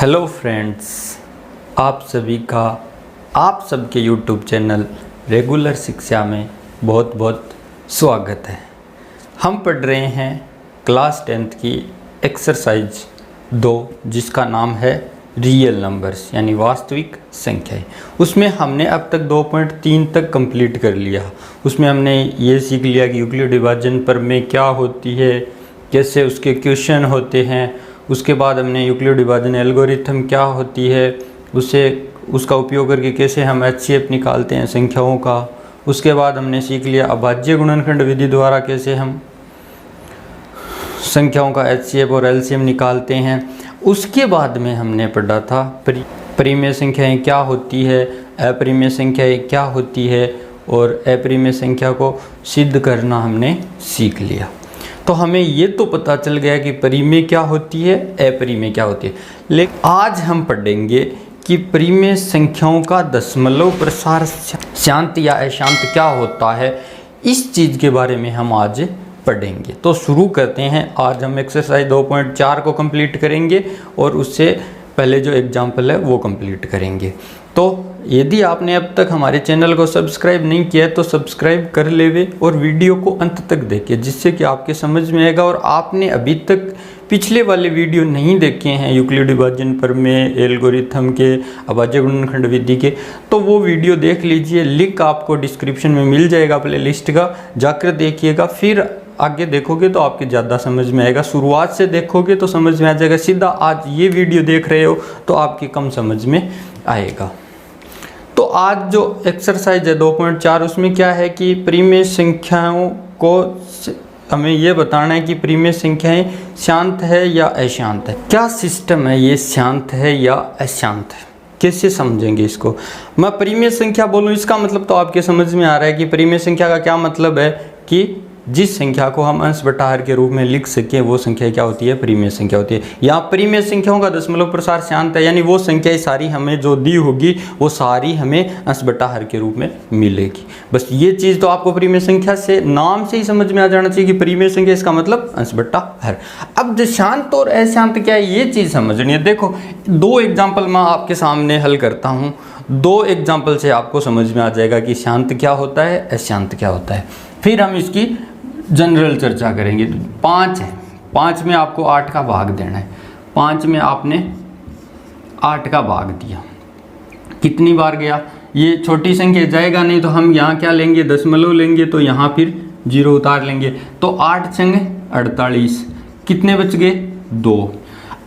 Hello friends, आप सभी का आप सबके यूट्यूब चैनल रेगुलर शिक्षा में बहुत बहुत स्वागत है। हम पढ़ रहे हैं क्लास 10th की एक्सरसाइज 2 जिसका नाम है रियल नंबर्स यानी वास्तविक संख्याएं। उसमें हमने अब तक 2.3 तक कंप्लीट कर लिया। उसमें हमने ये सीख लिया कि यूक्लिड विभाजन प्रमेय क्या होती है, कैसे उसके क्वेश्चन होते हैं। उसके बाद हमने यूक्लिड विभाजन एल्गोरिथम क्या होती है, उसका उपयोग करके कैसे हम HCF निकालते हैं संख्याओं का। उसके बाद हमने सीख लिया अभाज्य गुणनखंड विधि द्वारा कैसे हम संख्याओं का HCF और LCM निकालते हैं। उसके बाद में हमने पढ़ा था परिमेय संख्याएं क्या होती है, अपरिमेय संख्याएं क्या होती है, और अपरिमेय संख्या को सिद्ध करना हमने सीख लिया। तो हमें ये तो पता चल गया कि परिमेय क्या होती है, अपरिमेय क्या होती है। लेकिन आज हम पढ़ेंगे कि परिमेय संख्याओं का दशमलव प्रसार शांत या अशांत क्या होता है। इस चीज़ के बारे में हम आज पढ़ेंगे। तो शुरू करते हैं। आज हम एक्सरसाइज 2.4 को कंप्लीट करेंगे और उससे पहले जो एग्जाम्पल है वो कंप्लीट करेंगे। तो यदि आपने अब तक हमारे चैनल को सब्सक्राइब नहीं किया है तो सब्सक्राइब कर लेवे और वीडियो को अंत तक देखिए, जिससे कि आपके समझ में आएगा। और आपने अभी तक पिछले वाले वीडियो नहीं देखे हैं यूक्लिड विभाजन प्रमेय, एल्गोरिथम के, अभाज्य गुणनखंड विधि के, तो वो वीडियो देख लीजिए। लिंक आपको डिस्क्रिप्शन में मिल जाएगा प्ले लिस्ट का, जाकर देखिएगा। फिर आगे देखोगे तो आपके ज़्यादा समझ में आएगा। शुरुआत से देखोगे तो समझ में आ जाएगा, सीधा आज ये वीडियो देख रहे हो तो आपकी कम समझ में आएगा। तो आज जो एक्सरसाइज है 2.4 उसमें क्या है कि परिमेय संख्याओं को हमें ये बताना है कि परिमेय संख्याएं शांत है या अशांत है। क्या सिस्टम है, ये शांत है या अशांत है, कैसे समझेंगे इसको। मैं परिमेय संख्या बोलूँ इसका मतलब तो आपके समझ में आ रहा है कि परिमेय संख्या का क्या मतलब है कि जिस संख्या को हम अंश बटा हर के रूप में लिख सकें वो संख्या क्या होती है, परिमेय संख्या होती है। यहाँ परिमेय संख्याओं का दशमलव प्रसार शांत है, यानी वो संख्याएं सारी हमें जो दी होगी वो सारी हमें अंश बटा हर के रूप में मिलेगी। बस ये चीज़ तो आपको परिमेय संख्या से नाम से ही समझ में आ जाना चाहिए कि परिमेय संख्या इसका मतलब अंश बटा हर। अब जो शांत और अशांत क्या है ये चीज़ समझनी है। देखो 2 एग्जाम्पल मैं आपके सामने हल करता हूँ। 2 एग्जाम्पल से आपको समझ में आ जाएगा कि शांत क्या होता है, अशांत क्या होता है। फिर हम इसकी जनरल चर्चा करेंगे। 5 है, 5 में आपको 8 का भाग देना है। 5 में आपने 8 का भाग दिया, कितनी बार गया, ये छोटी संख्या जाएगा नहीं तो हम यहाँ क्या लेंगे, दशमलव लेंगे, तो यहाँ फिर 0 उतार लेंगे। तो 8 संग 48, कितने बच गए, 2।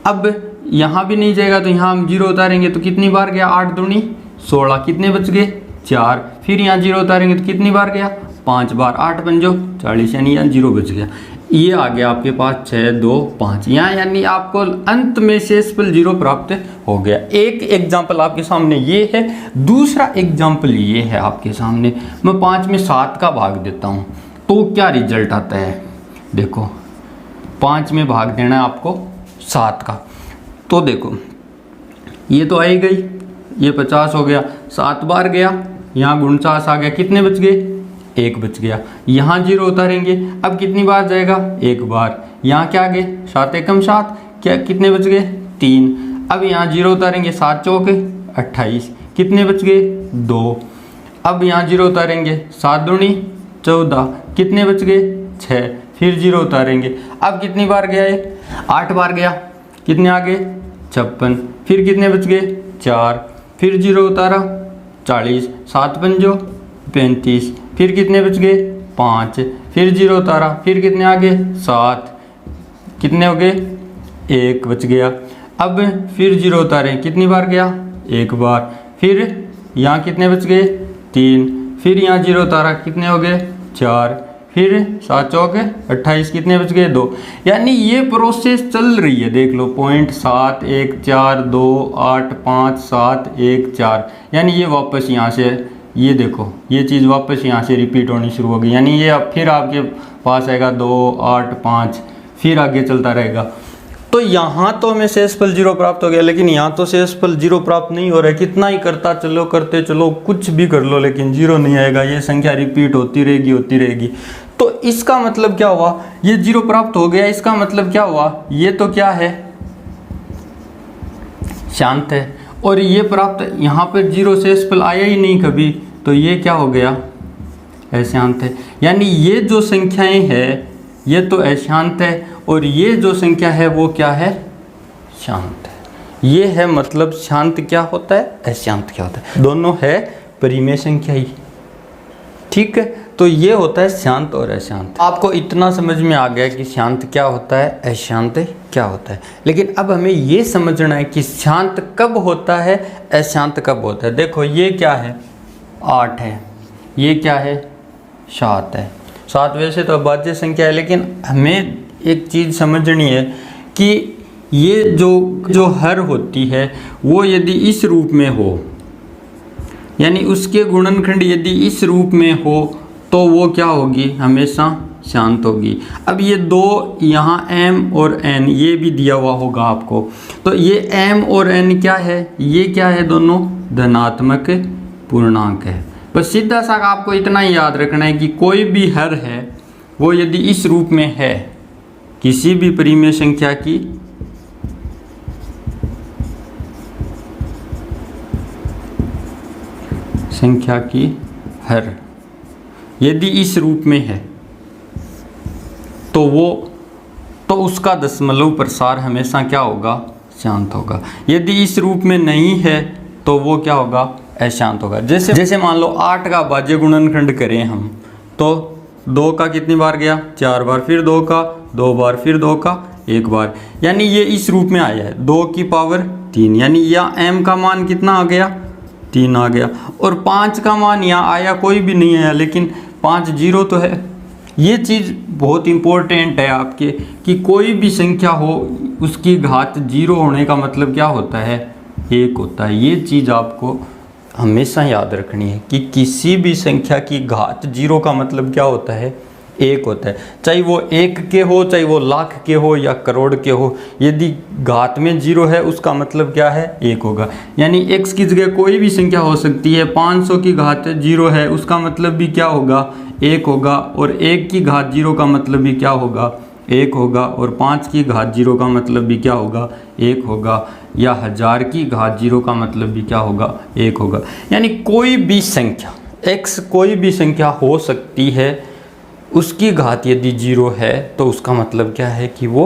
अब यहाँ भी नहीं जाएगा तो यहाँ हम 0 उतारेंगे तो कितनी बार गया, 8 दूनी 16, कितने बच गए, 4। फिर यहाँ 0 उतारेंगे तो कितनी बार गया, 5 बार, 8 पंजो 40, यानी यहाँ 0 बच गया। ये आ गया आपके पास 6, 2, 5 यहाँ, यानी आपको अंत में शेषफल 0 प्राप्त हो गया। एक एग्जाम्पल आपके सामने ये है। दूसरा एग्जाम्पल ये है आपके सामने, मैं 5 में 7 का भाग देता हूँ तो क्या रिजल्ट आता है। देखो 5 में भाग देना है आपको 7 का, तो देखो ये तो आई गई, ये 50 हो गया, 7 बार गया, यहाँ 49 आ गया, कितने बच गए, 1 बच गया। यहाँ 0 उतारेंगे, अब कितनी बार जाएगा, 1 बार। यहाँ क्या गए, 7 एकम 7, क्या कितने बच गए, 3। अब यहाँ 0 उतारेंगे, 7 चौके 28, कितने बच गए, 2। अब यहाँ 0 उतारेंगे, 7 दूनी 14, कितने बच गए, 6। फिर 0 उतारेंगे, अब कितनी बार गया है, 8 बार गया, कितने आ गए, 56। फिर कितने बच गए, 4। फिर 0 उतारा, 40, 7 पंजो 35, फिर कितने बच गए, 5। फिर 0 उतारा, फिर कितने आ गए, 7, कितने हो गए, 1 बच गया। अब फिर 0 उतारे, कितनी बार गया, 1 बार। फिर यहाँ कितने बच गए, 3। फिर यहाँ 0 उतारा, कितने हो गए, 4। फिर 7 चौके 28, कितने बच गए, 2। यानी ये प्रोसेस चल रही है, देख लो, 7 1 4 2 8 5 7 1 4, यानी ये वापस यहाँ से, ये देखो ये चीज़ वापस यहाँ से रिपीट होनी शुरू हो गई। यानी ये अब फिर आपके पास आएगा 2 8 5, फिर आगे चलता रहेगा। तो यहाँ तो हमें शेषफल 0 प्राप्त हो गया, लेकिन यहाँ तो शेषफल 0 प्राप्त नहीं हो रहा है। कितना ही करता चलो, करते चलो, कुछ भी कर लो, लेकिन 0 नहीं आएगा। ये संख्या रिपीट होती रहेगी। तो इसका मतलब क्या हुआ, ये 0 प्राप्त हो गया। इसका मतलब क्या हुआ, ये तो क्या है, शांत है। और ये प्राप्त यहाँ पर 0 शेषफल आया ही नहीं कभी, तो ये क्या हो गया, अशांत है। यानी ये जो संख्याएं हैं ये तो अशांत है, और ये जो संख्या है वो क्या है, शांत है। ये है मतलब शांत क्या होता है, अशांत क्या होता है, दोनों है परिमेय संख्या ही। ठीक है, तो ये होता है शांत और अशांत। आपको इतना समझ में आ गया कि शांत क्या होता है, अशांत क्या होता है। लेकिन अब हमें ये समझना है कि शांत कब होता है, अशांत कब होता है। देखो ये क्या है, 8 है, ये क्या है, 7 है। 7 वैसे तो अभाज्य संख्या है, लेकिन हमें एक चीज़ समझनी है कि ये जो हर होती है वो यदि इस रूप में हो, यानी उसके गुणनखंड यदि इस रूप में हो, तो वो क्या होगी, हमेशा शांत होगी। अब ये दो यहाँ m और n ये भी दिया हुआ होगा आपको, तो ये m और n क्या है, ये क्या है, दोनों धनात्मक पूर्णांक है। बस सीधा सा आपको इतना ही याद रखना है कि कोई भी हर है वो यदि इस रूप में है किसी भी परिमेय संख्या की, हर यदि इस रूप में है तो उसका दशमलव प्रसार हमेशा क्या होगा, शांत होगा। यदि इस रूप में नहीं है तो वो क्या होगा, अशांत होगा। जैसे मान लो 8 का अभाज्य गुणनखंड करें हम, तो 2 का कितनी बार गया, 4 बार, फिर 2 का 2 बार, फिर 2 का 1 बार, यानी ये इस रूप में आया है 2 की पावर 3, यानी यह m का मान कितना आ गया, 3 आ गया। और 5 का मान यहाँ आया, कोई भी नहीं आया, लेकिन 5 0 तो है। ये चीज़ बहुत इम्पोर्टेंट है आपके, कि कोई भी संख्या हो उसकी घात 0 होने का मतलब क्या होता है, 1 होता है। ये चीज़ आपको हमेशा याद रखनी है कि किसी भी संख्या की घात 0 का मतलब क्या होता है, 1 होता है। चाहे वो 1 के हो, चाहे वो लाख के हो या करोड़ के हो, यदि घात में 0 है उसका मतलब क्या है, 1 होगा। यानी x की जगह कोई भी संख्या हो सकती है, 500 की घात 0 है उसका मतलब भी क्या होगा, 1 होगा। और 1 की घात 0 का मतलब भी क्या होगा, 1 होगा। और 5 की घात 0 का मतलब भी क्या होगा, 1 होगा। या 1000 की घात 0 का मतलब भी क्या होगा, 1 होगा। यानी कोई भी संख्या x, कोई भी संख्या हो सकती है, उसकी घात यदि 0 है तो उसका मतलब क्या है कि वो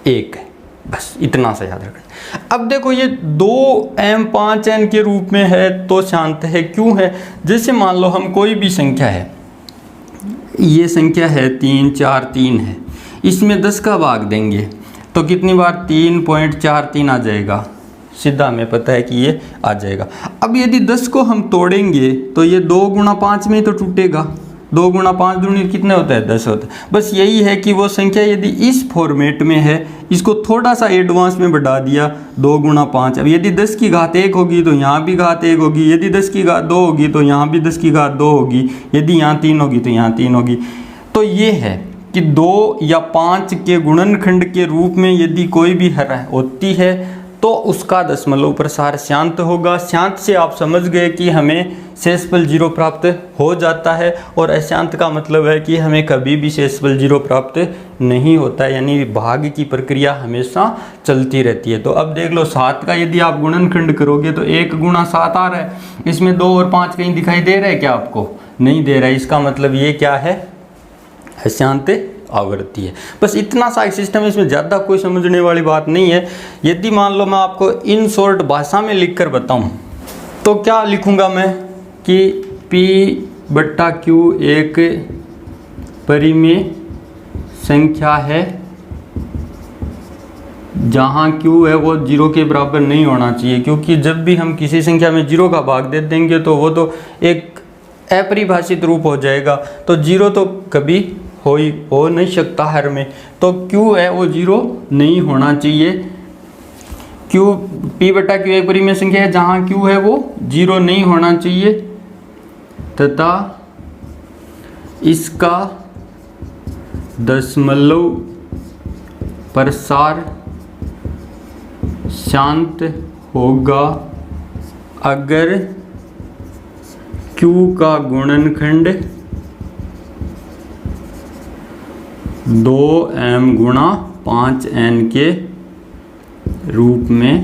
1 है। बस इतना सा याद रखना। अब देखो ये 2m 5n के रूप में है तो शांत है, क्यों है। जैसे मान लो हम कोई भी संख्या है, ये संख्या है 3 4 3 है, इसमें 10 का भाग देंगे तो कितनी बार, 3.43 आ जाएगा, सीधा हमें पता है कि ये आ जाएगा। अब यदि 10 को हम तोड़ेंगे तो ये 2 गुणा 5 में तो टूटेगा, 2 गुणा 5 दूनी कितने होता है, 10 होता है। बस यही है कि वो संख्या यदि इस फॉर्मेट में है, इसको थोड़ा सा एडवांस में बढ़ा दिया, 2 गुणा 5। अब यदि 10 की घात 1 होगी तो यहाँ भी घात 1 होगी, यदि 10 की घात 2 होगी तो यहाँ भी 10 की घात 2 होगी, यदि यहाँ 3 होगी तो यहाँ 3 होगी। तो ये है कि 2 या 5 के गुणनखंड के रूप में यदि कोई भी हर होती है तो उसका दशमलव प्रसार शांत होगा। शांत से आप समझ गए कि हमें शेषफल 0 प्राप्त हो जाता है, और अशांत का मतलब है कि हमें कभी भी शेषफल 0 प्राप्त नहीं होता है, यानी भाग की प्रक्रिया हमेशा चलती रहती है। तो अब देख लो 7 का यदि आप गुणनखंड करोगे तो 1 गुणा 7 आ रहा है, इसमें 2 और 5 कहीं दिखाई दे रहा है क्या आपको, नहीं दे रहा है। इसका मतलब ये क्या है, अशांत आवृत्ति है। बस इतना सा सिस्टम, इसमें ज़्यादा कोई समझने वाली बात नहीं है। यदि मान लो मैं आपको इन शॉर्ट भाषा में लिखकर बताऊं तो क्या लिखूंगा मैं कि P/Q एक परिमेय संख्या है जहाँ Q है वो 0 के बराबर नहीं होना चाहिए, क्योंकि जब भी हम किसी संख्या में 0 का भाग दे देंगे तो वो तो एक अपरिभाषित रूप हो जाएगा, तो 0 तो कभी हो नहीं सकता हर में। तो Q है वो 0 नहीं होना चाहिए। P/Q एक परिमेय संख्या है जहाँ Q है वो 0 नहीं होना चाहिए, तथा इसका दशमलव प्रसार शांत होगा अगर Q का गुणनखंड 2m गुणा 5n के रूप में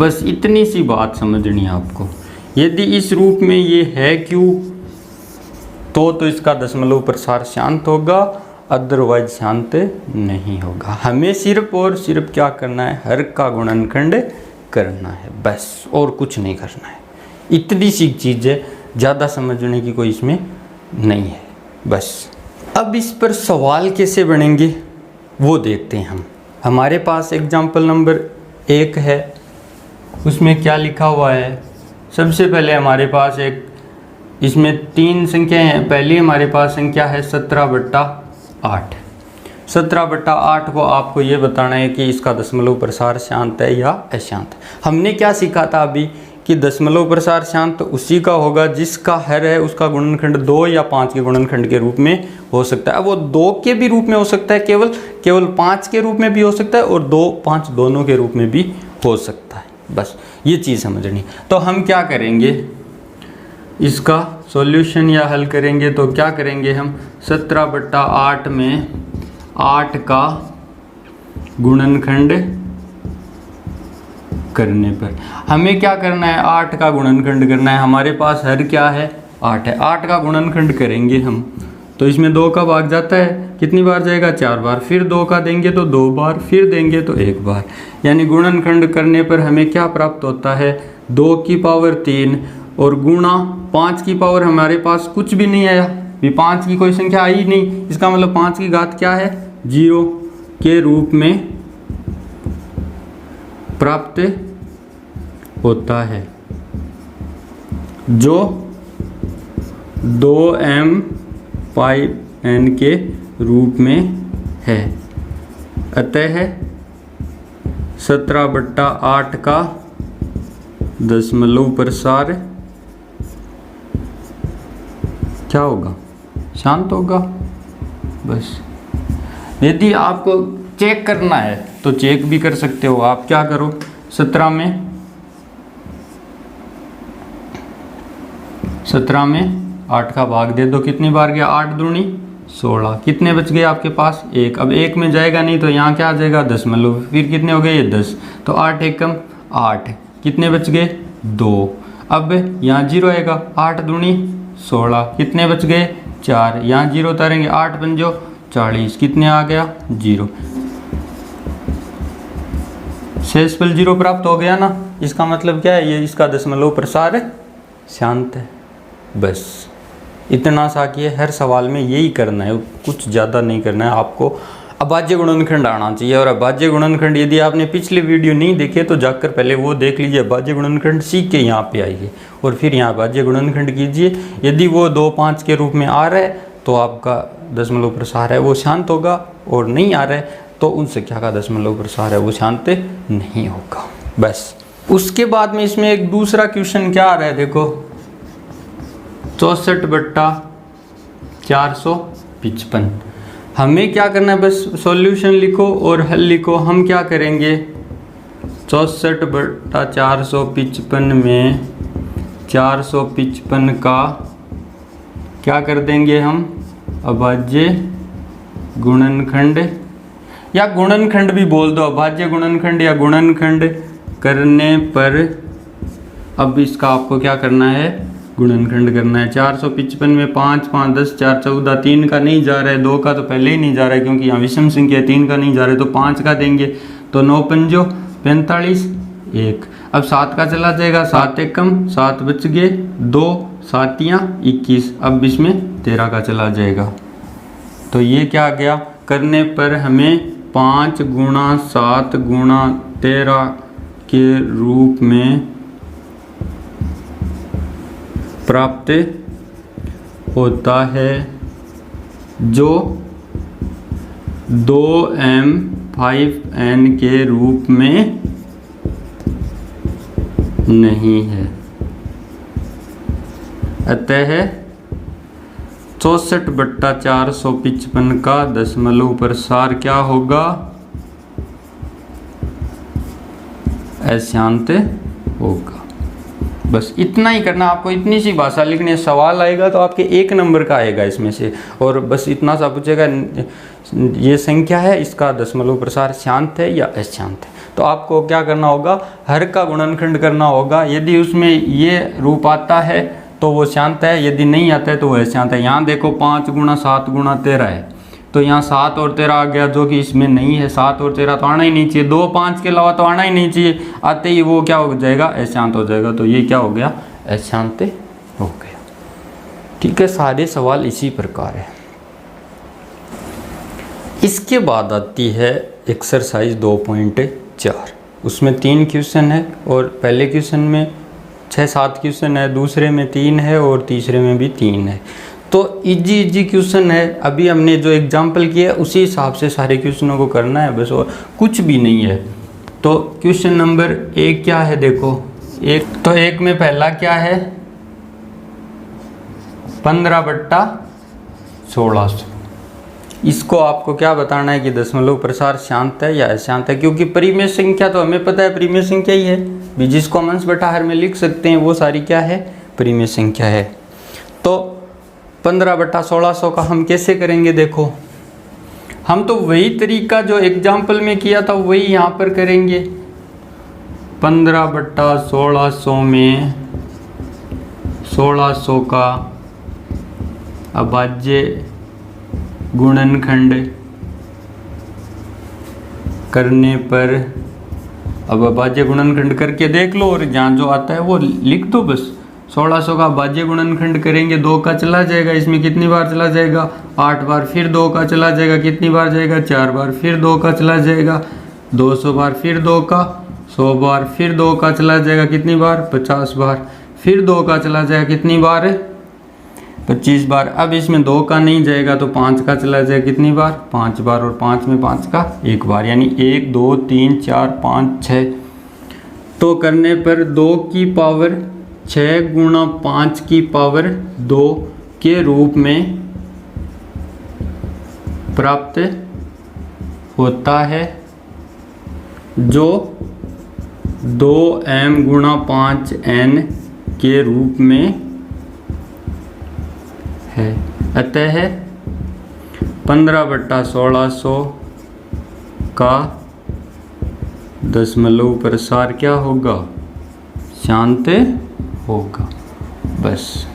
बस इतनी सी बात समझनी है आपको। यदि इस रूप में ये है क्यू तो इसका दशमलव प्रसार शांत होगा, अदरवाइज शांत नहीं होगा। हमें सिर्फ और सिर्फ क्या करना है, हर का गुणनखंड करना है बस, और कुछ नहीं करना है। इतनी सी चीज़ है, ज़्यादा समझने की कोई इसमें नहीं है बस। अब इस पर सवाल कैसे बनेंगे वो देखते हैं हम। हमारे पास एग्जाम्पल नंबर 1 है, उसमें क्या लिखा हुआ है। सबसे पहले हमारे पास एक, इसमें 3 संख्याएं हैं। पहली हमारे पास संख्या है 17/8। 17/8 को आपको ये बताना है कि इसका दशमलव प्रसार शांत है या अशांत। हमने क्या सीखा था अभी कि दशमलव प्रसार शांत उसी का होगा जिसका हर है उसका गुणनखंड 2 या 5 के गुणनखंड के रूप में हो सकता है। वो 2 के भी रूप में हो सकता है, केवल 5 के रूप में भी हो सकता है, और 2 5 दोनों के रूप में भी हो सकता है। बस ये चीज़ समझनी। तो हम क्या करेंगे, इसका सॉल्यूशन या हल करेंगे तो क्या करेंगे हम, 17/8 में 8 का गुणनखंड करने पर हमें क्या करना है, 8 का गुणनखंड करना है। हमारे पास हर क्या है, 8 है। 8 का गुणनखंड करेंगे हम तो इसमें 2 का भाग जाता है, कितनी बार जाएगा, 4 बार। फिर 2 का देंगे तो 2 बार, फिर देंगे तो 1 बार। यानी गुणनखंड करने पर हमें क्या प्राप्त होता है, 2 की पावर 3 और गुणा 5 की पावर हमारे पास कुछ भी नहीं आया, भी 5 की कोई संख्या आई नहीं। इसका मतलब 5 की घात क्या है, 0 के रूप में प्राप्त होता है, जो 2m5n के रूप में है। अतः 17/8 का दशमलव प्रसार क्या होगा, शांत होगा बस। यदि आपको चेक करना है तो चेक भी कर सकते हो। आप क्या करो, 17 में 8 का भाग दे दो, कितनी बार गया, 8 दूनी 16। कितने बच गए आपके पास, 1। अब 1 में जाएगा नहीं तो यहाँ क्या आ जाएगा, दशमलव। फिर कितने हो गए, ये 10। तो 8 एकम 8, कितने बच गए, 2। अब यहाँ 0 आएगा, 8 दूनी 16, कितने बच गए, 4। यहाँ 0 उतारेंगे, 8 पंजो 40, कितने आ गया, 0। शेषफल 0 प्राप्त हो गया ना। इसका मतलब क्या है, ये इसका दशमलव प्रसार शांत है। बस इतना सा कि हर सवाल में यही करना है, कुछ ज़्यादा नहीं करना है आपको। अभाज्य गुणनखंड आना चाहिए। और अभाज्य गुणनखंड यदि आपने पिछले वीडियो नहीं देखे तो जाकर पहले वो देख लीजिए, अभाज्य गुणनखंड सीख के यहाँ पे आइए और फिर यहाँ अभाज्य गुणनखंड कीजिए। यदि वो 2 5 के रूप में आ रहा है तो आपका दशमलव प्रसार है वो शांत होगा, और नहीं आ रहा है तो उन संख्या का दशमलव प्रसार है वो शांत नहीं होगा। बस उसके बाद में इसमें एक दूसरा क्वेश्चन क्या आ रहा है, देखो 64/455। हमें क्या करना है, बस सॉल्यूशन लिखो और हल लिखो। हम क्या करेंगे, 64/455 में 455 का क्या कर देंगे हम, अभाज्य गुणनखंड, या गुणनखंड भी बोल दो, अभाज्य गुणनखंड या गुणनखंड करने पर अब इसका आपको क्या करना है, गुणनखंड करना है। 455 में 5 5 10 4 14, 3 का नहीं जा रहा है, 2 का तो पहले ही नहीं जा रहा है क्योंकि यहाँ विषम संख्या है, 3 का नहीं जा रहा है तो 5 का देंगे तो 9 पंजो 45 1। अब 7 का चला जाएगा, 7 एकम 7 बच गए, 2 7 21। अब इसमें 13 का चला जाएगा तो ये क्या आ गया, करने पर हमें 5 गुणा 7 गुणा 13 के रूप में प्राप्त होता है, जो 2m5n के रूप में नहीं है। अतः 64/455 का दशमलव प्रसार क्या होगा, अशांत होगा। बस इतना ही करना आपको, इतनी सी भाषा लिखनी है। सवाल आएगा तो आपके 1 नंबर का आएगा इसमें से, और बस इतना सा पूछेगा ये संख्या है, इसका दशमलव प्रसार शांत है या अशांत है। तो आपको क्या करना होगा, हर का गुणनखंड करना होगा। यदि उसमें ये रूप आता है तो वो शांत है, यदि नहीं आता है तो वह शांत है। यहाँ देखो 5 गुणा 7 गुणा 13 है, तो यहाँ 7 और 13 आ गया, जो कि इसमें नहीं है। 7 और 13 तो आना ही नहीं चाहिए, 2 5 के अलावा तो आना ही नहीं चाहिए। आते ही वो क्या हो जाएगा, अशांत हो जाएगा। तो ये क्या हो गया, अशांत हो गया। ठीक है, सारे सवाल इसी प्रकार है। इसके बाद आती है एक्सरसाइज 2.4। उसमें 3 क्वेश्चन है और पहले क्वेश्चन में 6-7 क्वेश्चन है, दूसरे में 3 है और तीसरे में भी 3 है। तो इजी क्वेश्चन है। अभी हमने जो एग्जाम्पल किया उसी हिसाब से सारे क्वेश्चनों को करना है बस, और कुछ भी नहीं है। तो क्वेश्चन नंबर 1 क्या है, देखो 1 में पहला क्या है, 15/1600। इसको आपको क्या बताना है कि दशमलव प्रसार शांत है या अशांत है, क्योंकि परिमेय संख्या तो हमें पता है परिमेय संख्या ही है, भी जिसको हम अंश बटा हर में लिख सकते हैं वो सारी क्या है, परिमेय संख्या है। तो 15/1600 का हम कैसे करेंगे, देखो हम तो वही तरीका जो एग्जाम्पल में किया था वही यहाँ पर करेंगे। 15/1600 में 1600 का अभाज्य गुणनखंड करने पर, अब अभाज्य गुणनखंड करके देख लो और जहाँ जो आता है वो लिख दो बस। 1600 का अभाज्य गुणनखंड करेंगे, 2 का चला जाएगा, इसमें कितनी बार चला जाएगा, 8 बार, फिर 2 का चला जाएगा, कितनी बार जाएगा, 4 बार, फिर 2 का चला जाएगा, 200 बार, फिर 2 का 100 बार, फिर 2 का चला जाएगा, कितनी बार, 50 बार, फिर 2 का चला जाएगा, कितनी बार, 25 बार। अब इसमें 2 का नहीं जाएगा तो 5 का चला जाएगा, कितनी बार, 5 बार, और 5 में 5 का 1 बार, यानी 1 2 3 4 5 6। तो करने पर 2 की पावर 6 गुणा 5 की पावर 2 के रूप में प्राप्त होता है, जो 2m गुणा 5n के रूप में है। अतः 15/1600 का दशमलव प्रसार क्या होगा, शांत होगा। बस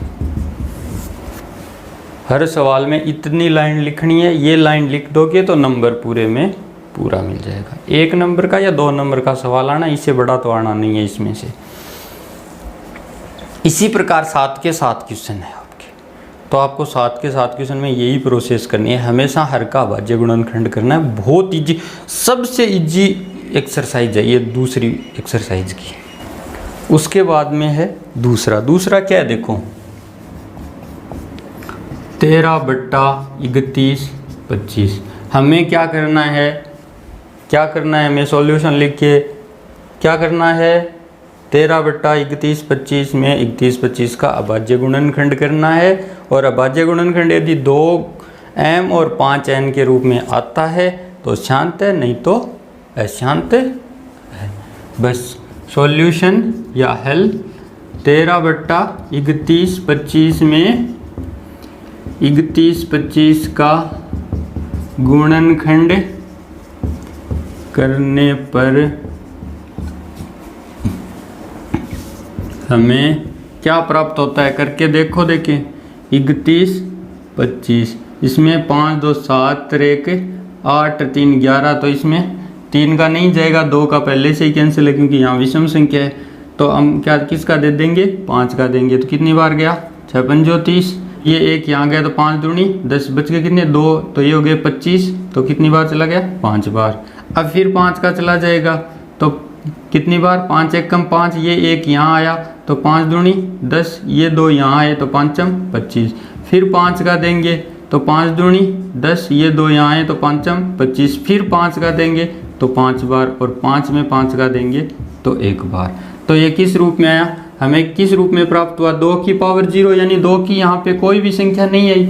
हर सवाल में इतनी लाइन लिखनी है, ये लाइन लिख दोगे तो नंबर पूरे में पूरा मिल जाएगा। 1 नंबर का या 2 नंबर का सवाल आना, इससे बड़ा तो आना नहीं है इसमें से। इसी प्रकार 7 के 7 क्वेश्चन है आपके, तो आपको 7 के 7 क्वेश्चन में यही प्रोसेस करनी है, हमेशा हर का अभाज्य गुणनखंड करना है। बहुत इजी, सबसे इजी एक्सरसाइज है ये दूसरी एक्सरसाइज की। उसके बाद में है दूसरा क्या है, देखो 13/31/25। हमें क्या करना है, हमें सॉल्यूशन लिख के क्या करना है, 13/31/25 में 31/25 का अभाज्य गुणनखंड करना है। और अभाज्य गुणनखंड यदि 2m और 5n के रूप में आता है तो शांत है, नहीं तो अशांत है। बस सॉल्यूशन या हल 13/31/25 में 31/25 का गुणनखंड करने पर हमें क्या प्राप्त होता है, करके देखो। देखें 31/25, इसमें 5 2 7 1 8 3 11, तो इसमें 3 का नहीं जाएगा, 2 का पहले से ही कैंसिल है क्योंकि यहाँ विषम संख्या है। तो हम क्या किसका दे देंगे, 5 का देंगे। तो कितनी बार गया, 6 5 30, ये 1 यहाँ गया तो 5 दूनी 10, बच गए कितने 2, तो ये हो गए 25, तो कितनी बार चला गया, 5 बार। अब फिर 5 का चला जाएगा तो कितनी बार, 5 1 कम 5, ये 1 यहाँ आया तो 5 दूनी 10, ये 2 यहाँ आए तो 5 25, फिर 5 का देंगे तो 5 दूनी 10, ये 2 यहाँ आए तो 5 25, फिर 5 का देंगे तो 5 बार, और 5 में 5 का देंगे तो 1 बार। तो ये किस रूप में आया, हमें किस रूप में प्राप्त हुआ, 2 की पावर 0, यानी 2 की यहाँ पे कोई भी संख्या नहीं आई,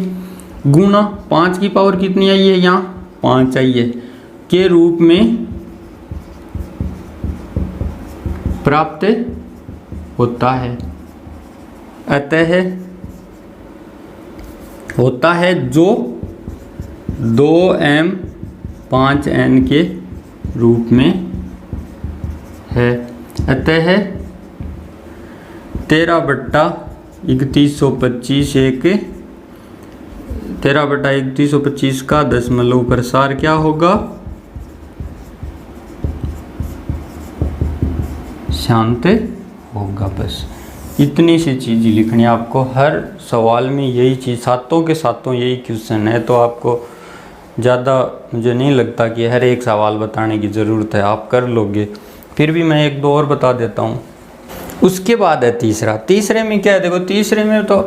गुणा 5 की पावर कितनी आई है, यहाँ 5 आई है, के रूप में प्राप्त होता है। अतः होता है जो 2m 5n के रूप में है। अतः 13/3125 एक 13/3125 का दशमलव प्रसार क्या होगा? शांत होगा। बस इतनी सी चीज़ लिखनी है आपको। हर सवाल में यही चीज़, सातों के सातों यही क्वेश्चन है, तो आपको ज़्यादा मुझे नहीं लगता कि हर एक सवाल बताने की ज़रूरत है, आप कर लोगे। फिर भी मैं एक दो और बता देता हूँ। उसके बाद है तीसरे में क्या है? देखो तीसरे में तो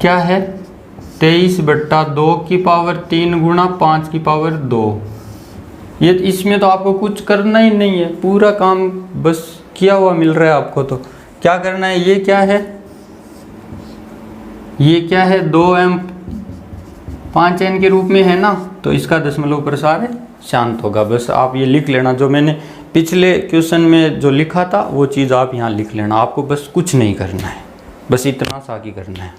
क्या है? 23/2 की पावर 3 गुणा 5 की पावर 2। ये इसमें तो आपको कुछ करना ही नहीं है, पूरा काम बस किया हुआ मिल रहा है आपको। तो क्या करना है? ये क्या है? ये क्या है? 2m 5n के रूप में है ना, तो इसका दशमलव प्रसार शांत होगा। बस आप ये लिख लेना, जो मैंने पिछले क्वेश्चन में जो लिखा था वो चीज़ आप यहाँ लिख लेना। आपको बस कुछ नहीं करना है, बस इतना सा ही करना है।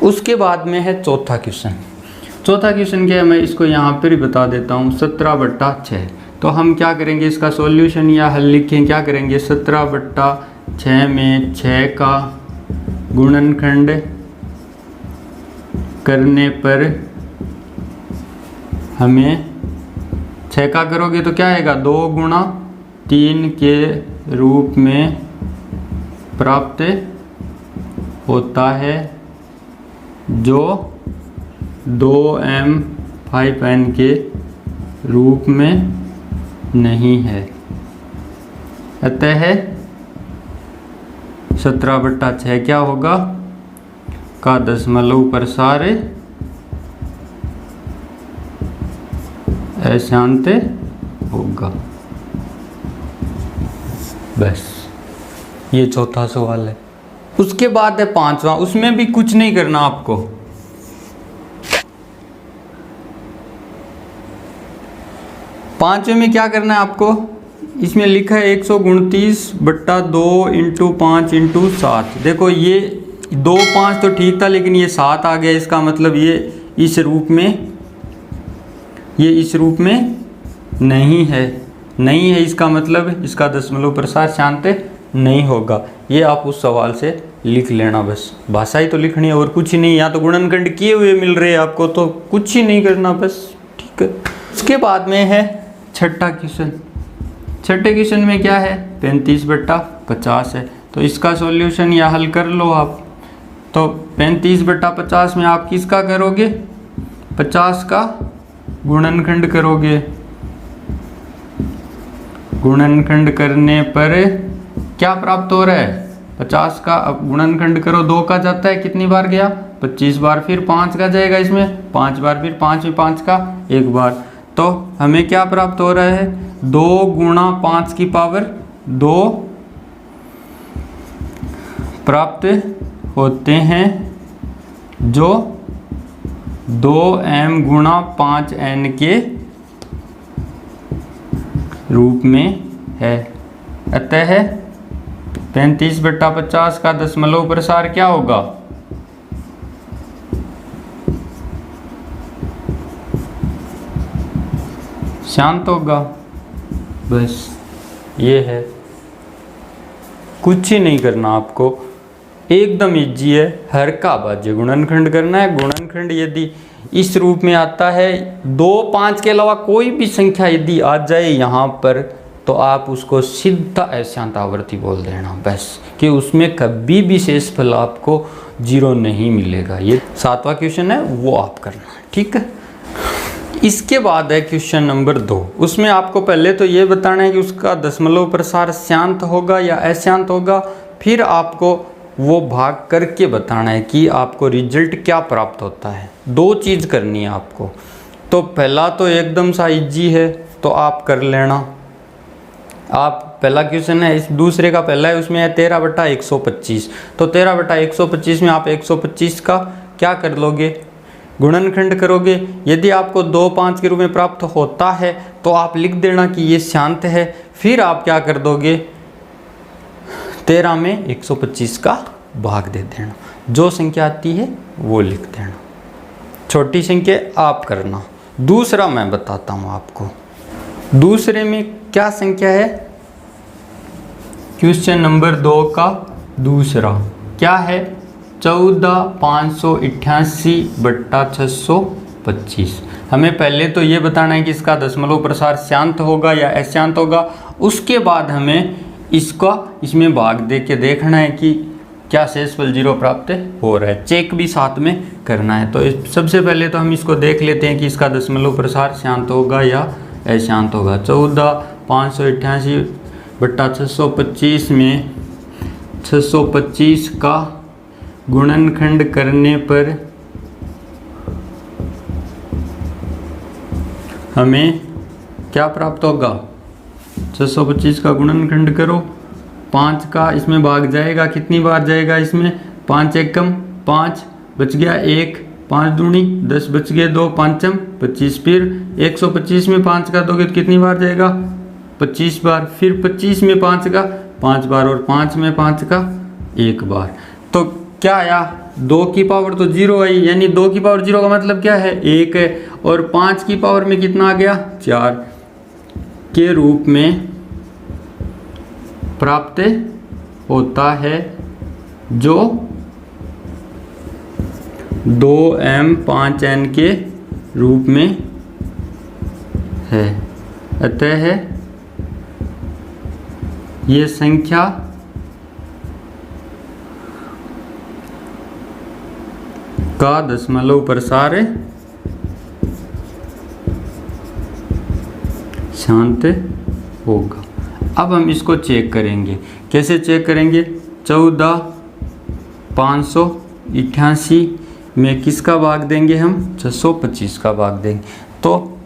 उसके बाद में है चौथा क्वेश्चन। चौथा क्वेश्चन क्या है? मैं इसको यहाँ पर ही बता देता हूँ। 17/6। तो हम क्या करेंगे? इसका सॉल्यूशन या हल लिखें। क्या करेंगे? 17/6 में 6 का गुणनखंड करने पर हमें 6 का करोगे तो क्या आएगा? 2 गुणा 3 के रूप में प्राप्त होता है, जो 2m 5n के रूप में नहीं है। अतः 17/6 क्या होगा? का दशमलव प्रसार अशांत होगा। बस ये चौथा सवाल है। उसके बाद है पांचवा। उसमें भी कुछ नहीं करना आपको। पांचवें में क्या करना है आपको? इसमें लिखा है 129/2 × 5 × 7। देखो ये 2 5 तो ठीक था, लेकिन ये 7 आ गया। इसका मतलब ये इस रूप में नहीं है। इसका मतलब इसका दशमलव प्रसार शांत नहीं होगा। ये आप उस सवाल से लिख लेना। बस भाषा ही तो लिखनी है और कुछ ही नहीं। यहाँ तो गुणनखंड किए हुए मिल रहे हैं आपको, तो कुछ ही नहीं करना, बस ठीक है। उसके बाद में है छठा क्वेश्चन। छठे क्वेश्चन में क्या है? 35/50 है। तो इसका सॉल्यूशन या हल कर लो आप। तो 35/50 में आप किसका करोगे? 50 का गुणनखंड करोगे। गुणनखंड करने पर क्या प्राप्त हो रहा है? 50 का अब गुणनखंड करो, 2 का जाता है, कितनी बार गया? 25 बार। फिर 5 का जाएगा इसमें 5 बार, फिर 5 में 5 का 1 बार। तो हमें क्या प्राप्त हो रहा है? 2 गुणा 5 की पावर 2 प्राप्त होते हैं, जो 2m गुणा 5n के रूप में है। अतः 35/50 का दशमलव प्रसार क्या होगा? शांत होगा। बस ये है, कुछ ही नहीं करना आपको, एकदम इजी है। हर का भाज्य गुणनखंड करना है। गुणनखंड यदि इस रूप में आता है, 2 5 के अलावा कोई भी संख्या यदि आ जाए यहाँ पर, तो आप उसको सीधा अशांत आवर्ती बोल देना। बस कि उसमें कभी भी शेषफल आपको 0 नहीं मिलेगा। ये 7वां क्वेश्चन है, वो आप करना है, ठीक है। इसके बाद है क्वेश्चन नंबर 2। उसमें आपको पहले तो ये बताना है कि उसका दशमलव प्रसार शांत होगा या अशांत होगा। फिर आपको वो भाग करके बताना है कि आपको रिजल्ट क्या प्राप्त होता है। 2 चीज़ करनी है आपको। तो पहला तो एकदम सा इजी है, तो आप कर लेना। आप पहला क्वेश्चन है, इस दूसरे का पहला है, उसमें है 13/125। तो 13/125 में आप 125 का क्या कर लोगे? गुणनखंड करोगे। यदि आपको 2 5 के रूप में प्राप्त होता है तो आप लिख देना कि ये शांत है। फिर आप क्या कर दोगे? 13 में 125 का भाग दे देना। जो संख्या आती है वो लिख देना। छोटी संख्या आप करना। दूसरा मैं बताता हूँ आपको। दूसरे में क्या संख्या है? क्वेश्चन नंबर 2 का दूसरा क्या है, 14,588/625। हमें पहले तो ये बताना है कि इसका दशमलव प्रसार शांत होगा या अशांत होगा। उसके बाद हमें इसमें भाग दे के देखना है कि क्या शेषफल 0 प्राप्त हो रहा है, चेक भी साथ में करना है। तो सबसे पहले तो हम इसको देख लेते हैं कि इसका दशमलव प्रसार शांत होगा या अशांत होगा। 14,588/625 में 625 का गुणनखंड करने पर हमें क्या प्राप्त होगा। 625 का गुणनखंड करो, 5 का इसमें भाग जाएगा, कितनी बार जाएगा इसमें, 5 एकम 5 बच गया 1, 5 दूनी 10 बच गए 2, 5 25, फिर 125 में 5 का दोगे तो कितनी बार जाएगा, 25 बार, फिर 25 में 5 का 5 बार और 5 में 5 का 1 बार। तो क्या आया, 2 की पावर तो 0 आई, यानी 2 की पावर 0 का मतलब क्या है, 1 है, और 5 की पावर में कितना आ गया, 4 के रूप में प्राप्त होता है, जो 2m5n के रूप में है। अतः ये संख्या का दशमलव प्रसार शांत होगा। अब हम इसको चेक करेंगे, कैसे चेक करेंगे, 14,588 में किसका भाग देंगे हम, 625 का भाग देंगे। तो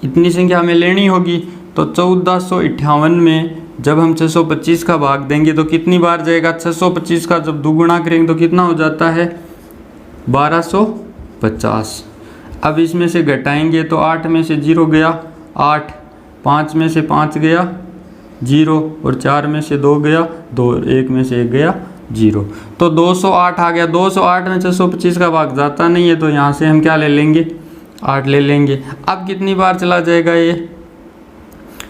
इतनी संख्या हमें लेनी होगी, तो 1458 में जब हम 625 का भाग देंगे तो कितनी बार जाएगा, 625 का जब दुगुना करेंगे तो कितना हो जाता है, 1250। अब इसमें से घटाएंगे तो 8 में से 0 गया 8, 5 में से 5 गया 0 और 4 में से 2 गया 2, 1 में से 1 गया 0। तो 208 आ गया। 208 में 625 का भाग जाता नहीं है, तो यहाँ से हम क्या ले लेंगे, 8 ले लेंगे। अब कितनी बार चला जाएगा ये,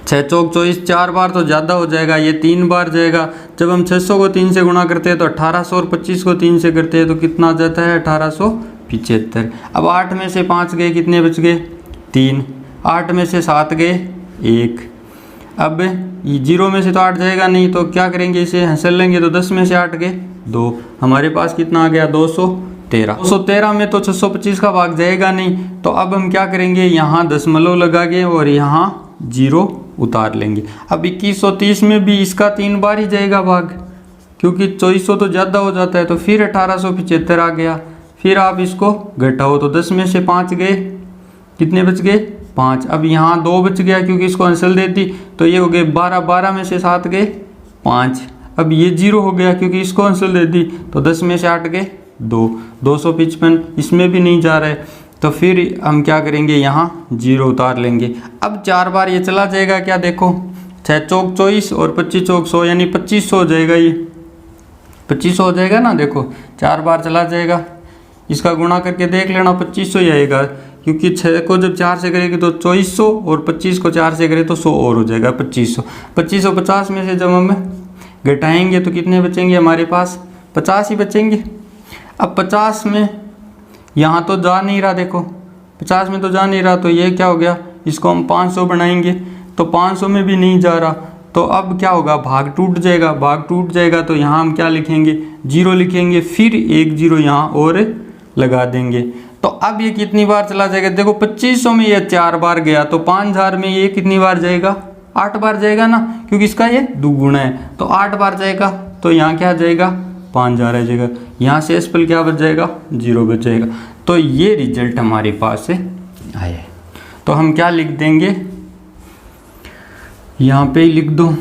6 चौक 24, 4 बार तो ज़्यादा हो जाएगा, ये 3 बार जाएगा। जब हम 600 को 3 से गुणा करते हैं तो 1800 और 25 को 3 से करते हैं तो कितना जाता है, 1875। अब 8 में से 5 गए, कितने बच गए, 3, 8 में से 7 गए 1। अब 0 में से तो 8 जाएगा नहीं, तो क्या करेंगे, इसे हंसल लेंगे, तो 10 में से 8 गए 2, हमारे पास कितना आ गया, 213। 213 में तो 625 का भाग जाएगा नहीं, तो अब हम क्या करेंगे, यहाँ दशमलव लगाएंगे और यहाँ 0 उतार लेंगे। अब 2130 में भी इसका 3 बार ही जाएगा भाग, क्योंकि 2400 तो ज़्यादा हो जाता है, तो फिर 1875 आ गया। फिर आप इसको घटाओ तो 10 में से 5 गए, कितने बच गए, 5। अब यहाँ 2 बच गया, क्योंकि इसको आंसर देती तो ये हो गए 12, 12 में से 7 गए 5। अब ये 0 हो गया, क्योंकि इसको आंसर दे दी, तो 10 में से 8 गए 2, 255 इसमें भी नहीं जा रहा है। तो फिर हम क्या करेंगे, यहाँ 0 उतार लेंगे। अब 4 बार ये चला जाएगा, क्या देखो, 6 चौक 24 और 25 चौक 100, यानी 2500 हो जाएगा, ये 2500 हो जाएगा ना। देखो 4 बार चला जाएगा, इसका गुणा करके देख लेना, 2500 ही आएगा, क्योंकि 6 को जब 4 से करेंगे तो 2400 और 25 को 4 से करें तो 100 और हो जाएगा 2500। 2550 में से जब हम घटाएंगे तो कितने बचेंगे, हमारे पास 50 ही बचेंगे। अब 50 में यहाँ तो जा नहीं रहा, देखो 50 में तो जा नहीं रहा, तो ये क्या हो गया, इसको हम 500 बनाएंगे तो 500 में भी नहीं जा रहा, तो अब क्या होगा, भाग टूट जाएगा। भाग टूट जाएगा तो यहाँ हम क्या लिखेंगे, 0 लिखेंगे, फिर 1 0 यहाँ और लगा देंगे। तो अब ये कितनी बार चला जाएगा, देखो 2500 में ये 4 बार गया, तो 5000 में ये कितनी बार जाएगा, 8 बार जाएगा ना, क्योंकि इसका ये दुगुना है, तो 8 बार जाएगा। तो यहाँ क्या जाएगा, 5000 आ जाएगा। यहाँ से शेषफल क्या बच जाएगा, 0 बच जाएगा। तो ये रिजल्ट हमारे पास है आया है। तो हम क्या लिख देंगे, यहाँ पे लिख दो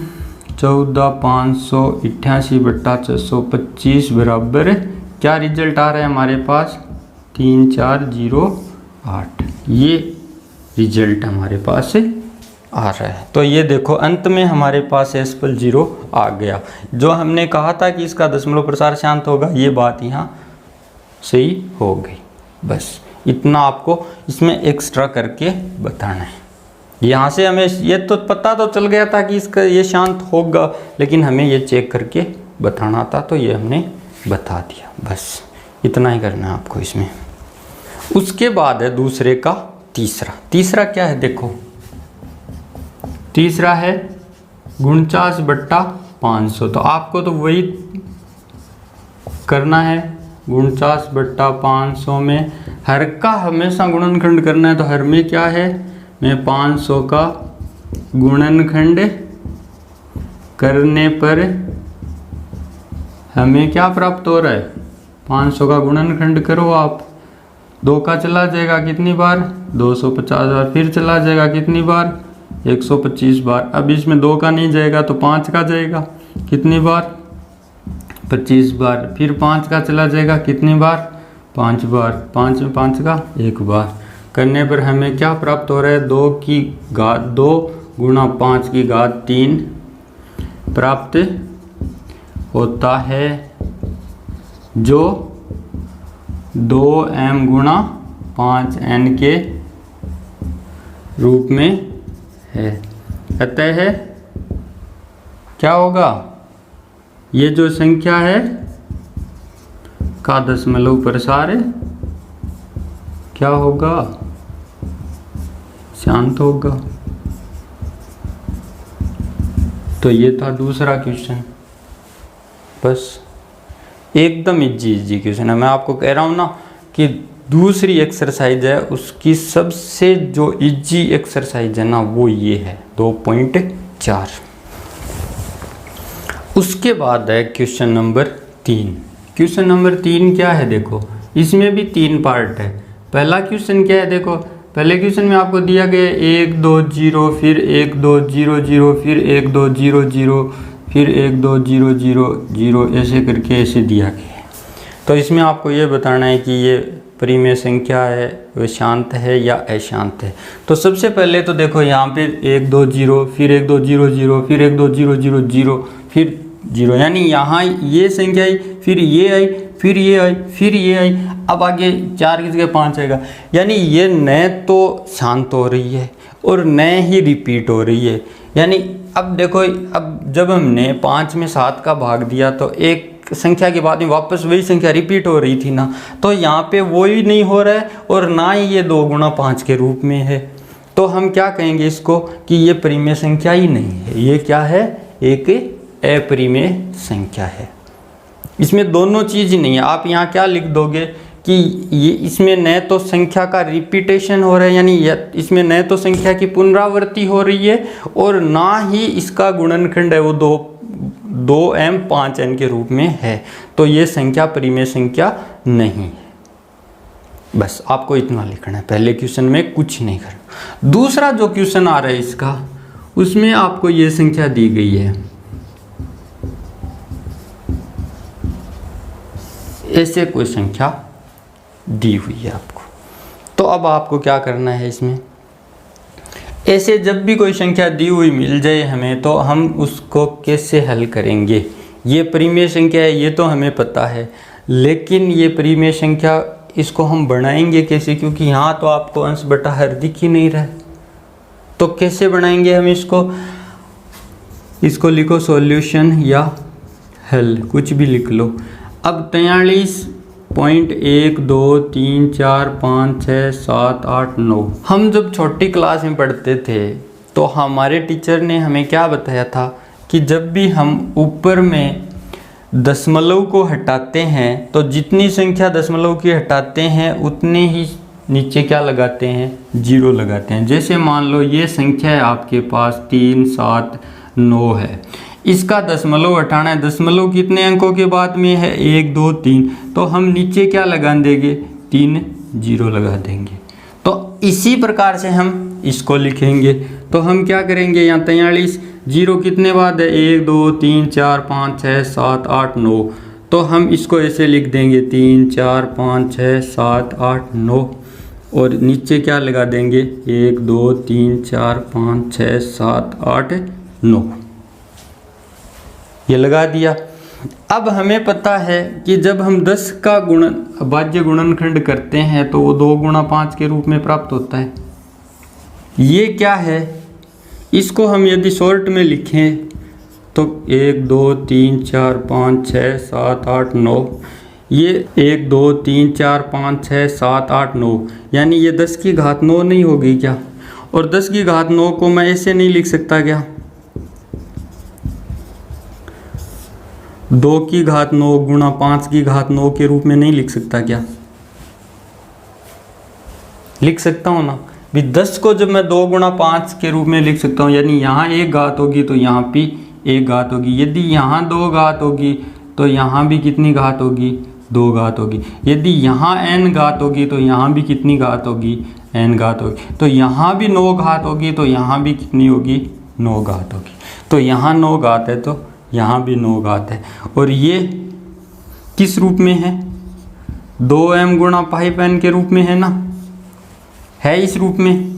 14,588/625 बराबर क्या रिजल्ट आ रहा है हमारे पास, 3408। ये रिजल्ट हमारे पास आ रहा है। तो ये देखो अंत में हमारे पास शेषफल 0 आ गया। जो हमने कहा था कि इसका दशमलव प्रसार शांत होगा, ये बात यहाँ सही हो गई। बस इतना आपको इसमें एक्स्ट्रा करके बताना है। यहाँ से हमें ये तो पता तो चल गया था कि इसका ये शांत होगा, लेकिन हमें ये चेक करके बताना था, तो ये हमने बता दिया। बस इतना ही करना है आपको इसमें। उसके बाद है दूसरे का तीसरा क्या है देखो, तीसरा है 49/500। तो आपको तो वही करना है, 49/500 में हर का हमेशा गुणनखंड करना है। तो हर में क्या है, मैं 500 का गुणनखंड करने पर हमें क्या प्राप्त हो रहा है, 500 का गुणनखंड करो आप, 2 का चला जाएगा कितनी बार, 250 बार, फिर चला जाएगा कितनी बार, 125 बार। अब इसमें 2 का नहीं जाएगा तो 5 का जाएगा, कितनी बार, 25 बार। फिर 5 का चला जाएगा कितनी बार, 5 बार। 5 में 5 का 1 बार करने पर हमें क्या प्राप्त हो रहा है, 2 गुणा 5 की घात 3 प्राप्त होता है, जो 2m गुणा 5n के रूप में है। अतः क्या होगा, ये जो संख्या है का दशमलव प्रसार क्या होगा, शांत होगा। तो ये था दूसरा क्वेश्चन। बस एकदम इजी क्वेश्चन है। मैं आपको कह रहा हूँ ना कि दूसरी एक्सरसाइज है, उसकी सबसे जो इजी एक्सरसाइज है ना वो ये है 2.4। उसके बाद है क्वेश्चन नंबर 3। क्वेश्चन नंबर 3 क्या है देखो, इसमें भी 3 पार्ट है। पहला क्वेश्चन क्या है देखो, पहले क्वेश्चन में आपको दिया गया 1 2 0, फिर 1 2 0 0, फिर 1 2 0 0, फिर 1 2 0 0 0, ऐसे करके ऐसे दिया गया है। तो इसमें आपको ये बताना है कि ये परिमेय संख्या है वो शांत है या अशांत है। तो सबसे पहले तो देखो यहाँ पे 1 2 0, फिर 1 2 0 0, फिर 1 2 0 0 0, फिर 0, यानी यहाँ ये संख्या आई, फिर ये आई, फिर ये आई, फिर ये आई, अब आगे 4 की जगह 5 आएगा। यानी ये न तो शांत हो रही है और न ही रिपीट हो रही है। यानी अब देखो, अब जब हमने 5 में 7 का भाग दिया तो एक संख्या के बाद में वापस वही संख्या रिपीट हो रही थी ना, तो यहाँ पे वो ही नहीं हो रहा है और ना ही ये 2 गुणा 5 के रूप में है। तो हम क्या कहेंगे इसको कि ये परिमेय संख्या ही नहीं है, ये क्या है, एक अपरिमेय संख्या है। इसमें दोनों चीज़ ही नहीं है। आप यहाँ क्या लिख दोगे कि ये इसमें न तो संख्या का रिपीटेशन हो रहा है, यानी इसमें न तो संख्या की पुनरावृत्ति हो रही है और ना ही इसका गुणनखंड है वो 2m 5n के रूप में है। तो ये संख्या परिमेय संख्या नहीं है। बस आपको इतना लिखना है, पहले क्वेश्चन में कुछ नहीं करना। दूसरा जो क्वेश्चन आ रहा है इसका, उसमें आपको ये संख्या दी गई है, ऐसे कोई संख्या दी हुई है आपको। तो अब आपको क्या करना है इसमें, ऐसे जब भी कोई संख्या दी हुई मिल जाए हमें, तो हम उसको कैसे हल करेंगे। ये परिमेय संख्या है ये तो हमें पता है, लेकिन ये परिमेय संख्या इसको हम बनाएंगे कैसे, क्योंकि यहाँ तो आपको अंश बटा हर दिख ही नहीं रहा है। तो कैसे बनाएंगे हम इसको लिखो सॉल्यूशन या हल, कुछ भी लिख लो। अब 43.1 2 3 4 5 6 7 8 9 हम जब छोटी क्लास में पढ़ते थे तो हमारे टीचर ने हमें क्या बताया था कि जब भी हम ऊपर में दशमलव को हटाते हैं तो जितनी संख्या दशमलव की हटाते हैं उतने ही नीचे क्या लगाते हैं, 0 लगाते हैं। जैसे मान लो ये संख्या है आपके पास 3 7 9 है, इसका दशमलव हटाना है। दशमलव कितने अंकों के बाद में है, 1 2 3, तो हम नीचे क्या लगा देंगे, 3 0 लगा देंगे। तो इसी प्रकार से हम इसको लिखेंगे। तो हम क्या करेंगे, यहाँ 43 0 कितने बाद है, 1 2 3 4 5 6 7 8 9, तो हम इसको ऐसे लिख देंगे 3 4 5 6 7 8 9 और नीचे क्या लगा देंगे, 1 2 3 4 5 6 7 8 9, ये लगा दिया। अब हमें पता है कि जब हम 10 का भाज्य गुणनखंड करते हैं तो वो 2 गुणा 5 के रूप में प्राप्त होता है। ये क्या है, इसको हम यदि शॉर्ट में लिखें तो 1 2 3 4 5 6 7 8 9, ये 1 2 3 4 5 6 7 8 9, यानी ये 10 की घात 9 नहीं होगी क्या? और 10 की घात 9 को मैं ऐसे नहीं लिख सकता क्या? 2 की घात 9 गुणा 5 की घात 9 के रूप में नहीं लिख सकता क्या? लिख सकता हूँ ना भी। 10 को जब मैं 2 गुणा 5 के रूप में लिख सकता हूँ, यानी यहाँ एक घात होगी तो यहाँ भी एक घात होगी। यदि यहाँ 2 घात होगी तो यहाँ भी कितनी घात होगी? 2 घात होगी। यदि यहाँ n घात होगी तो यहाँ भी कितनी घात होगी? n घात होगी। तो यहाँ भी 9 घात होगी तो यहाँ भी कितनी होगी? 9 घात होगी। तो यहाँ 9 घात है तो यहाँ भी 9 घात है। और ये किस रूप में है? 2m गुणा पाइप n के रूप में है ना? है इस रूप में,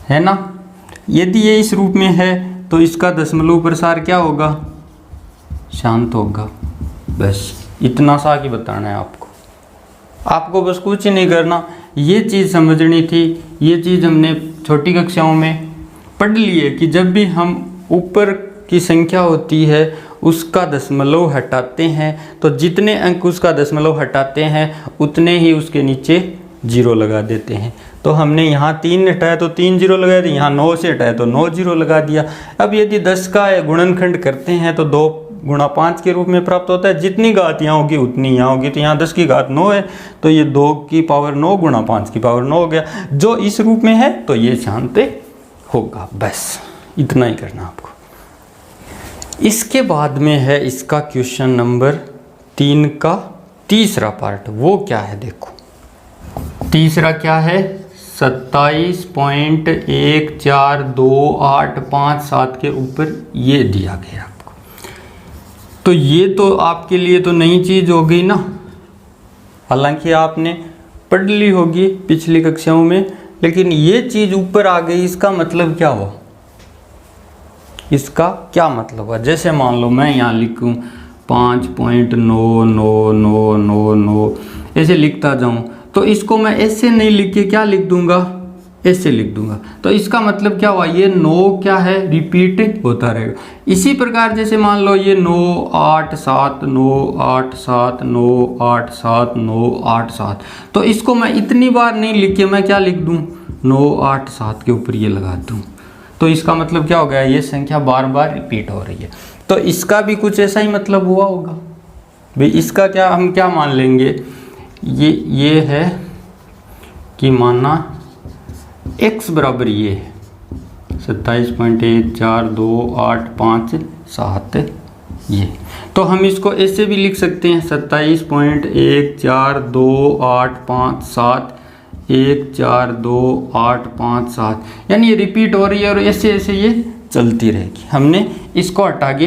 है ना? यदि ये इस रूप में है तो इसका दशमलव प्रसार क्या होगा? शांत होगा। बस इतना सा कि बताना है आपको। आपको बस कुछ नहीं करना, ये चीज़ समझनी थी। ये चीज़ हमने छोटी कक्षाओं में पढ़ ली है कि जब भी हम ऊपर की संख्या होती है उसका दशमलव हटाते हैं तो जितने अंक उसका दशमलव हटाते हैं उतने ही उसके नीचे 0 लगा देते हैं। तो हमने यहाँ 3 हटाया तो 3 0 लगा दिया, यहाँ 9 से हटाया तो 9 0 लगा दिया। अब यदि 10 का गुणनखंड करते हैं तो 2 गुणा 5 के रूप में प्राप्त होता है। जितनी घात यहाँ होगी उतनी यहाँ होगी। तो यहाँ 10 की घात 9 है तो ये 2 की पावर 9 गुणा 5 की पावर 9 हो गया। जो इस रूप में है तो ये शांत होगा। बस इतना ही करना आपको। इसके बाद में है इसका क्वेश्चन नंबर 3 का तीसरा पार्ट। वो क्या है देखो, तीसरा क्या है? 27.14285 के ऊपर ये दिया गया आपको। तो ये तो आपके लिए तो नई चीज़ हो गई ना, हालांकि आपने पढ़ ली होगी पिछली कक्षाओं में, लेकिन ये चीज़ ऊपर आ गई। इसका मतलब क्या हुआ? इसका क्या मतलब हुआ? जैसे मान लो मैं यहाँ लिखूँ 5.99999 ऐसे लिखता जाऊँ तो इसको मैं ऐसे नहीं लिख के क्या लिख दूंगा? ऐसे लिख दूंगा। तो इसका मतलब क्या हुआ? ये 9 क्या है? रिपीट होता रहेगा। इसी प्रकार जैसे मान लो ये 987987987 तो इसको मैं इतनी बार नहीं लिख के मैं क्या लिख दूं? 987 के ऊपर ये लगा दूं। तो इसका मतलब क्या हो गया? ये संख्या बार बार रिपीट हो रही है। तो इसका भी कुछ ऐसा ही मतलब हुआ होगा भाई। इसका क्या हम क्या मान लेंगे? ये है कि माना x बराबर ये है 27.14285 ये। तो हम इसको ऐसे भी लिख सकते हैं 27.14285 142857, यानी ये रिपीट हो रही है और ऐसे ऐसे ये चलती रहेगी। हमने इसको हटा के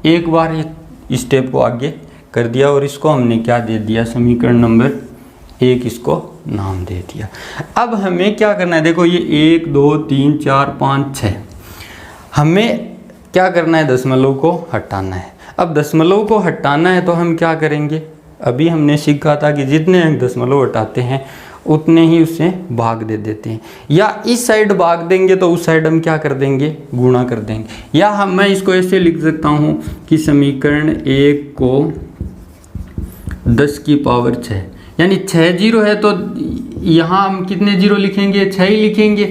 एक बार एक स्टेप को आगे कर दिया और इसको हमने क्या दे दिया? समीकरण नंबर 1 इसको नाम दे दिया। अब हमें क्या करना है? देखो ये 1 2 3 4 5 6 हमें क्या करना है? दशमलव को हटाना है। अब दशमलव को हटाना है तो हम क्या करेंगे? अभी हमने सीखा था कि जितने अंक दशमलव हटाते हैं उतने ही उससे भाग दे देते हैं, या इस साइड भाग देंगे तो उस साइड हम क्या कर देंगे? गुणा कर देंगे। या मैं इसको ऐसे लिख सकता हूँ कि समीकरण 1 को 10 की पावर 6, यानी 6 0 है तो यहाँ हम कितने 0 लिखेंगे? 6 ही लिखेंगे।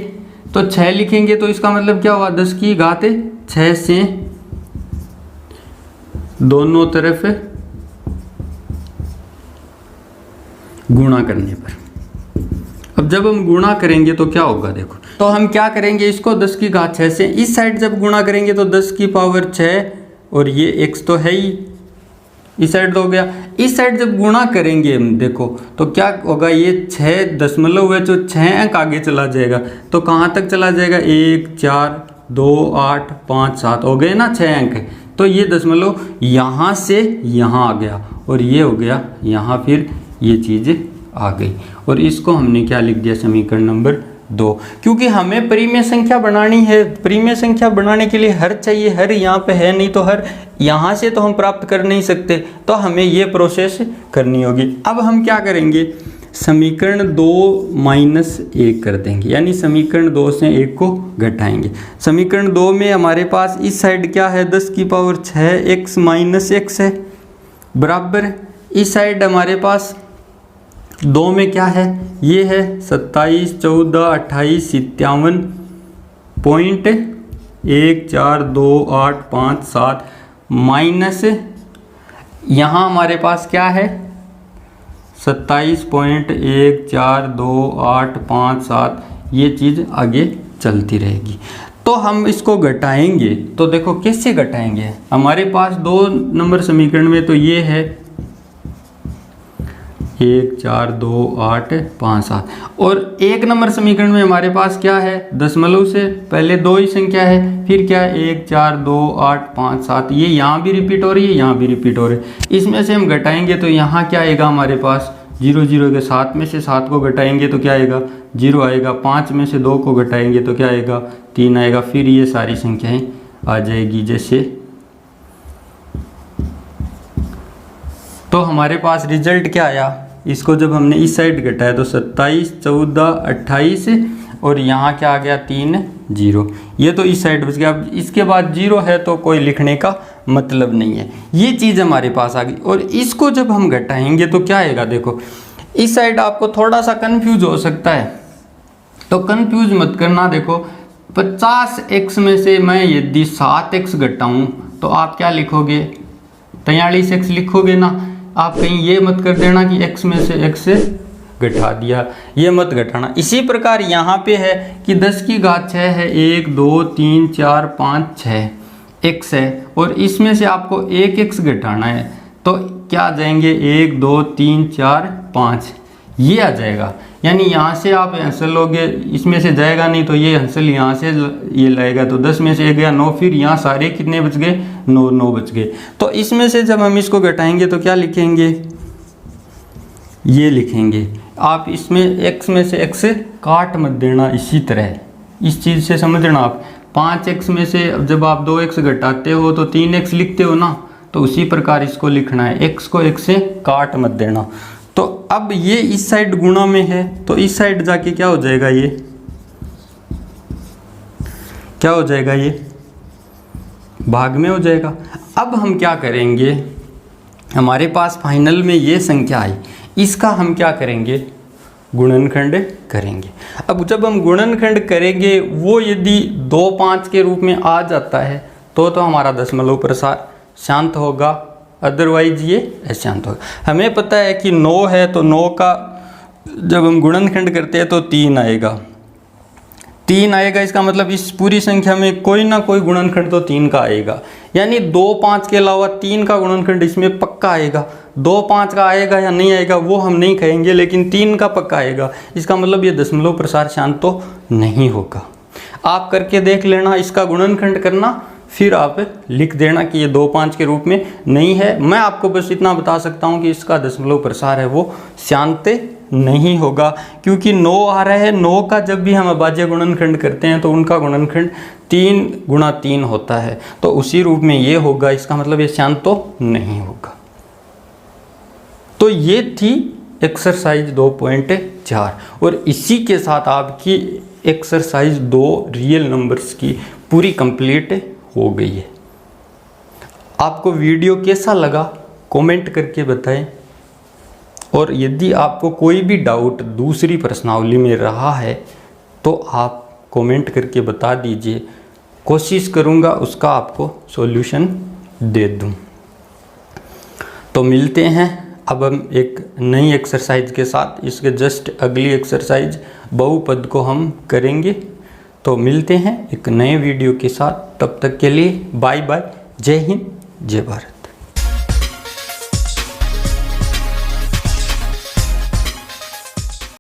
तो 6 लिखेंगे तो इसका मतलब क्या हुआ? 10 की घात 6 से दोनों तरफ गुणा करने पर। अब जब हम गुणा करेंगे तो क्या होगा? देखो तो हम क्या करेंगे? इसको 10 की घात 6 से इस साइड जब गुणा करेंगे तो 10 की पावर 6 और ये x तो है ही, इस साइड तो हो गया। इस साइड जब गुणा करेंगे हम देखो तो क्या होगा? ये 6 दशमलव है जो 6 अंक आगे चला जाएगा। तो कहाँ तक चला जाएगा? 1 4 2 8 5 7 हो गए ना 6 अंक। तो ये दशमलव यहाँ से यहाँ आ गया और ये हो गया यहाँ, फिर ये चीज़ आ गई और इसको हमने क्या लिख दिया? समीकरण नंबर 2। क्योंकि हमें परिमेय संख्या बनानी है। परिमेय संख्या बनाने के लिए हर चाहिए, हर यहाँ पे है नहीं तो हर यहाँ से तो हम प्राप्त कर नहीं सकते, तो हमें ये प्रोसेस करनी होगी। अब हम क्या करेंगे? समीकरण 2 माइनस 1 कर देंगे, यानी समीकरण 2 से 1 को घटाएंगे। समीकरण 2 में हमारे पास इस साइड क्या है, 10 की पावर 6 x माइनस x है, बराबर इस साइड हमारे पास 2 में क्या है, ये है 27, 14, 28, 57.142857 माइनस यहाँ हमारे पास क्या है 27.142857, ये चीज़ आगे चलती रहेगी। तो हम इसको घटाएंगे, तो देखो कैसे घटाएंगे। हमारे पास 2 नंबर समीकरण में तो ये है 142857 और 1 नंबर समीकरण में हमारे पास क्या है, दशमलव से पहले 2 ही संख्या है, फिर क्या है 142857, ये यहाँ भी रिपीट हो रही है, यहाँ भी रिपीट हो रही है। इसमें से हम घटाएंगे तो यहाँ क्या आएगा हमारे पास 0 0 के 7 में से 7 को घटाएंगे तो क्या आएगा 0 आएगा, 5 में से 2 को घटाएंगे तो क्या आएगा 3 आएगा, फिर ये सारी संख्याएं आ जाएगी जैसे। तो हमारे पास रिजल्ट क्या आया, इसको जब हमने इस साइड घटाया तो 27, 14, 28 और यहाँ क्या आ गया 3 0, ये तो इस साइड बच गया। अब इसके बाद 0 है तो कोई लिखने का मतलब नहीं है, ये चीज़ हमारे पास आ गई। और इसको जब हम घटाएंगे तो क्या आएगा, देखो इस साइड आपको थोड़ा सा कंफ्यूज हो सकता है, तो कंफ्यूज मत करना। देखो 50x में से मैं यदि 7x घटाऊँ तो आप क्या लिखोगे 43x लिखोगे ना। आप कहीं ये मत कर देना कि x में से x घटा दिया, ये मत घटाना। इसी प्रकार यहाँ पे है कि 10 की घात 6 है, 1 2 3 4 5 6 x है और इसमें से आपको 1x घटाना है, तो क्या आ जाएंगे 1 2 3 4 5, ये आ जाएगा। यानी यहाँ से आप आंसर लोगे, इसमें से जाएगा नहीं तो ये आंसर यहाँ से ये लाएगा, तो 10 में से 1 गया 9, फिर यहाँ सारे कितने बच गए 9 बच गए। तो इसमें से जब हम इसको घटाएंगे तो क्या लिखेंगे, ये लिखेंगे। आप इसमें x में से x काट मत देना, इसी तरह इस चीज़ से समझना आप। 5x में से जब आप 2x घटाते हो तो 3x लिखते हो ना, तो उसी प्रकार इसको लिखना है, x को x से काट मत देना। तो अब ये इस साइड गुणा में है तो इस साइड जाके क्या हो जाएगा, ये क्या हो जाएगा, ये भाग में हो जाएगा। अब हम क्या करेंगे, हमारे पास फाइनल में ये संख्या आई, इसका हम क्या करेंगे गुणनखंड करेंगे। अब जब हम गुणनखंड करेंगे वो यदि 2 5 के रूप में आ जाता है तो हमारा दशमलव प्रसार शांत होगा, अदरवाइज ये अशांत होगा। हमें पता है कि 9 है तो 9 का जब हम गुणनखंड करते हैं तो 3 आएगा, 3 आएगा। इसका मतलब इस पूरी संख्या में कोई ना कोई गुणनखंड तो 3 का आएगा, यानी 2 5 के अलावा 3 का गुणनखंड इसमें पक्का आएगा। 2 5 का आएगा या नहीं आएगा वो हम नहीं कहेंगे, लेकिन 3 का पक्का आएगा। इसका मतलब ये दशमलव प्रसार शांत तो नहीं होगा। आप करके देख लेना, इसका गुणनखंड करना, फिर आप लिख देना कि ये 2 5 के रूप में नहीं है। मैं आपको बस इतना बता सकता हूँ कि इसका दशमलव प्रसार है वो शांत नहीं होगा, क्योंकि 9 आ रहा है। 9 का जब भी हम अभाज्य गुणनखंड करते हैं तो उनका गुणनखंड 3 गुणा 3 होता है, तो उसी रूप में ये होगा। इसका मतलब ये शांत तो नहीं होगा। तो ये थी एक्सरसाइज 2.4 और इसी के साथ आपकी एक्सरसाइज 2 रियल नंबर्स की पूरी कंप्लीट हो गई है। आपको वीडियो कैसा लगा कमेंट करके बताएं, और यदि आपको कोई भी डाउट दूसरी प्रश्नावली में रहा है तो आप कमेंट करके बता दीजिए, कोशिश करूंगा उसका आपको सॉल्यूशन दे दूं। तो मिलते हैं अब हम एक नई एक्सरसाइज के साथ। इसके जस्ट अगली एक्सरसाइज बहुपद को हम करेंगे। तो मिलते हैं एक नए वीडियो के साथ, तब तक के लिए बाय बाय। जय हिंद, जय भारत।